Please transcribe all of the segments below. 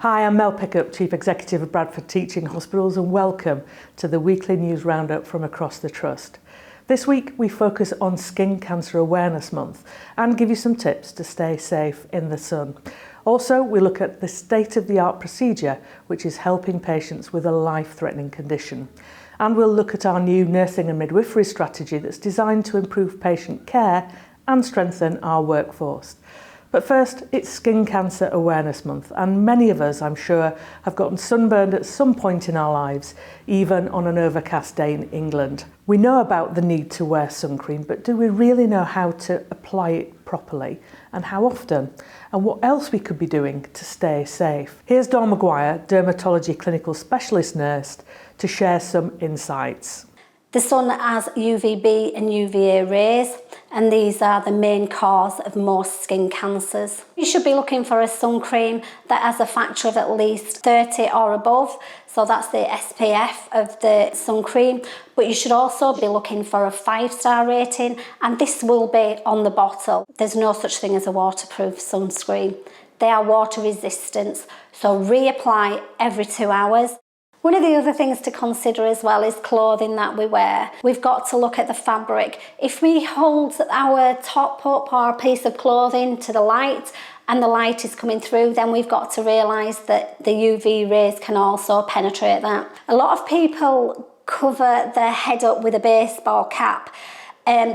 Hi, I'm Mel Pickup, Chief Executive of Bradford Teaching Hospitals, and welcome to the weekly news roundup from across the Trust. This week we focus on Skin Cancer Awareness Month and give you some tips to stay safe in the sun. Also, we look at the state-of-the-art procedure which is helping patients with a life-threatening condition. And we'll look at our new nursing and midwifery strategy that's designed to improve patient care and strengthen our workforce. But first, it's Skin Cancer Awareness Month, and many of us, I'm sure, have gotten sunburned at some point in our lives, even on an overcast day in England. We know about the need to wear sun cream, but do we really know how to apply it properly, and how often, and what else we could be doing to stay safe? Here's Dawn Maguire, Dermatology Clinical Specialist Nurse, to share some insights. The sun has UVB and UVA rays, and these are the main cause of most skin cancers. You should be looking for a sun cream that has a factor of at least 30 or above, so that's the SPF of the sun cream, but you should also be looking for a 5-star rating, and this will be on the bottle. There's no such thing as a waterproof sunscreen. They are water resistant, so reapply every 2 hours. One of the other things to consider as well is clothing that we wear. We've got to look at the fabric. If we hold our top up or a piece of clothing to the light and the light is coming through, then we've got to realise that the UV rays can also penetrate that. A lot of people cover their head up with a baseball cap.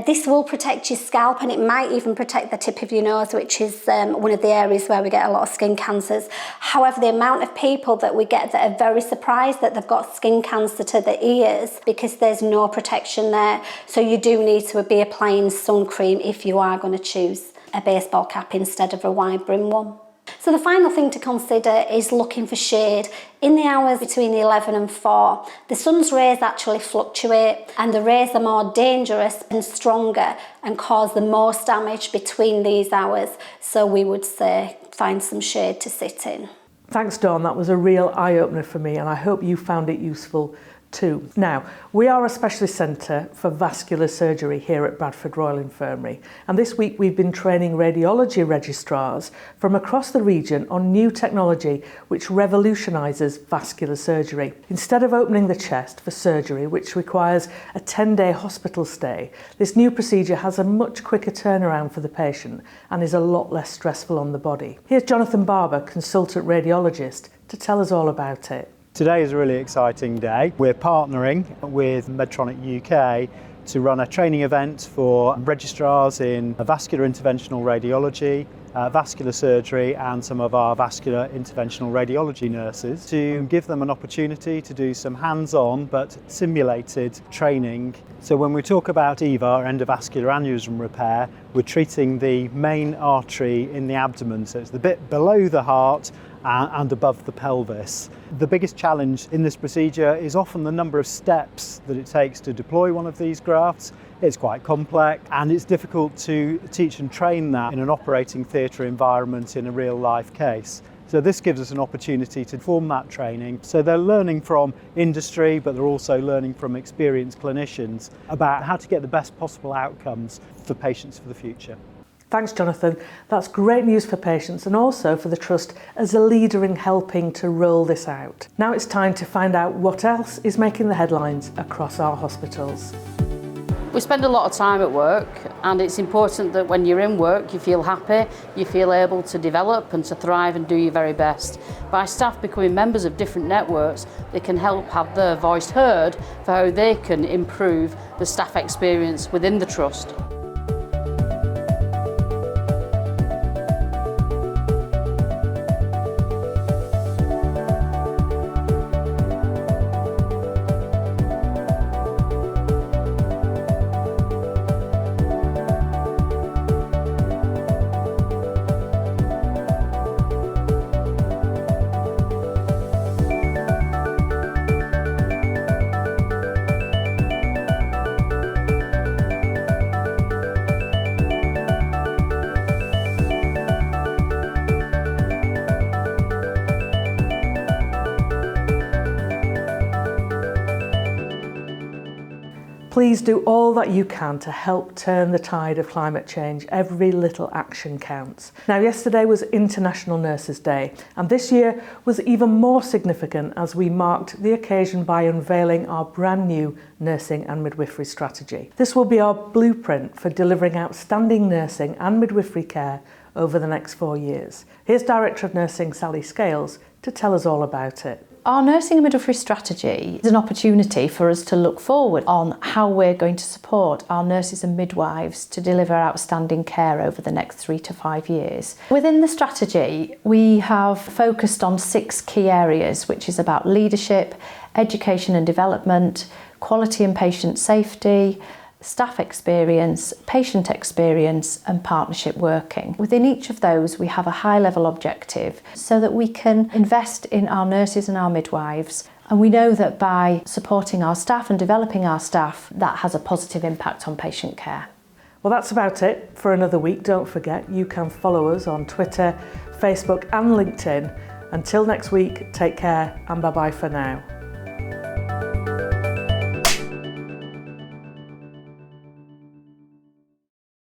This will protect your scalp, and it might even protect the tip of your nose, which is one of the areas where we get a lot of skin cancers. However, the amount of people that we get that are very surprised that they've got skin cancer to the ears because there's no protection there. So you do need to be applying sun cream if you are going to choose a baseball cap instead of a wide brim one. So the final thing to consider is looking for shade. In the hours between 11 and 4, the sun's rays actually fluctuate, and the rays are more dangerous and stronger and cause the most damage between these hours. So we would say find some shade to sit in. Thanks, Dawn. That was a real eye-opener for me, and I hope you found it useful too. Now, we are a specialist centre for vascular surgery here at Bradford Royal Infirmary, and this week we've been training radiology registrars from across the region on new technology which revolutionises vascular surgery. Instead of opening the chest for surgery, which requires a 10-day hospital stay, this new procedure has a much quicker turnaround for the patient and is a lot less stressful on the body. Here's Jonathan Barber, consultant radiologist, to tell us all about it. Today is a really exciting day. We're partnering with Medtronic UK to run a training event for registrars in vascular interventional radiology, vascular surgery, and some of our vascular interventional radiology nurses, to give them an opportunity to do some hands-on but simulated training. So when we talk about EVA, endovascular aneurysm repair, we're treating the main artery in the abdomen, so it's the bit below the heart and above the pelvis. The biggest challenge in this procedure is often the number of steps that it takes to deploy one of these grafts. It's quite complex, and it's difficult to teach and train that in an operating theatre environment in a real life case. So this gives us an opportunity to form that training. So they're learning from industry, but they're also learning from experienced clinicians about how to get the best possible outcomes for patients for the future. Thanks, Jonathan. That's great news for patients and also for the Trust as a leader in helping to roll this out. Now it's time to find out what else is making the headlines across our hospitals. We spend a lot of time at work, and it's important that when you're in work you feel happy, you feel able to develop and to thrive and do your very best. By staff becoming members of different networks, they can help have their voice heard for how they can improve the staff experience within the Trust. Please do all that you can to help turn the tide of climate change. Every little action counts. Now, yesterday was International Nurses Day, and this year was even more significant as we marked the occasion by unveiling our brand new nursing and midwifery strategy. This will be our blueprint for delivering outstanding nursing and midwifery care over the next 4 years. Here's Director of Nursing Sally Scales to tell us all about it. Our nursing and midwifery strategy is an opportunity for us to look forward on how we're going to support our nurses and midwives to deliver outstanding care over the next 3 to 5 years. Within the strategy, we have focused on 6 key areas, which is about leadership, education and development, quality and patient safety, staff experience, patient experience and partnership working. Within each of those we have a high level objective so that we can invest in our nurses and our midwives, and we know that by supporting our staff and developing our staff, that has a positive impact on patient care. Well, that's about it for another week. Don't forget, you can follow us on Twitter, Facebook and LinkedIn. Until next week, take care and bye-bye for now.